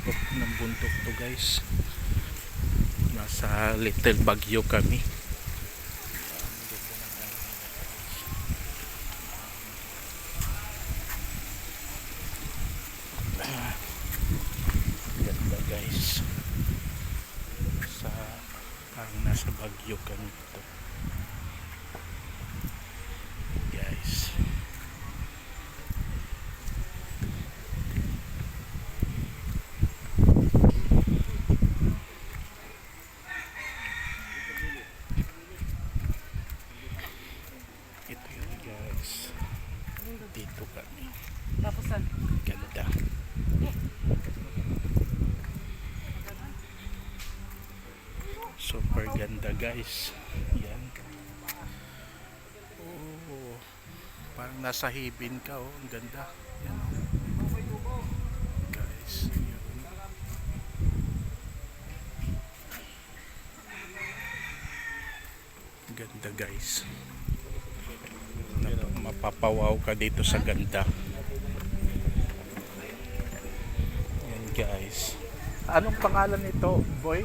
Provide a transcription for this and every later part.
sulok ng bundok to guys. Nasa Little Baguio kami. Ganda guys. Sa parang nasa Baguio kami to. Guys. Ito yun guys. Dito kami. Tapusan. Ganda. Super ganda guys. Yan. Oh, parang nasa Hibin ka oh. Ang ganda. Yan. Guys. Yun. Ganda guys. Mapapawaw ka dito sa ganda. Yan guys. Anong pangalan nito, boy?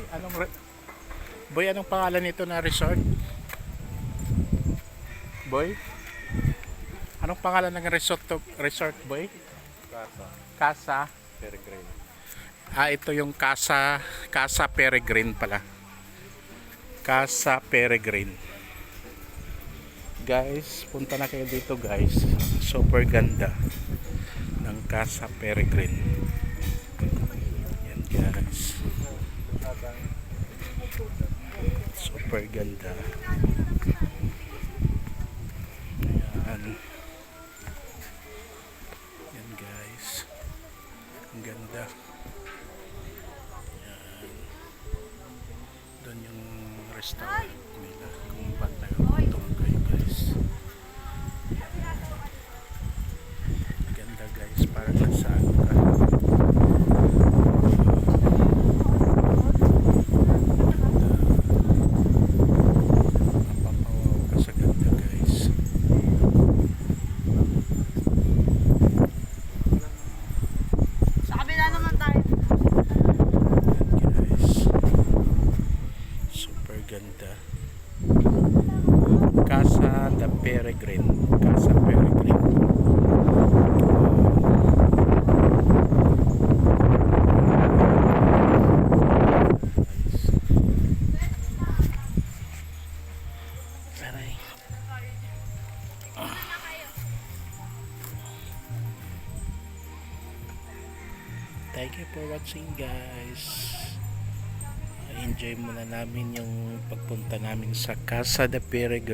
Boy, anong pangalan nito na resort? Boy? Anong pangalan ng resort, boy? Casa Peregrine. Ito yung Casa Peregrine pala. Casa Peregrine. Guys, punta na kayo dito guys. Super ganda ng Casa Peregrine. Yan guys. Super ganda. Yan. Yan guys. Ang ganda. Yan. Doon yung restaurant nila. Kung ba't nagpuntung kayo guys. Ganda guys. Parang nasa ano ka. Ganda. Casa de Peregrine. Casa Peregrine. Aray. Thank you for watching guys. Enjoy muna namin yung pagpunta namin sa Casa de Peregrine.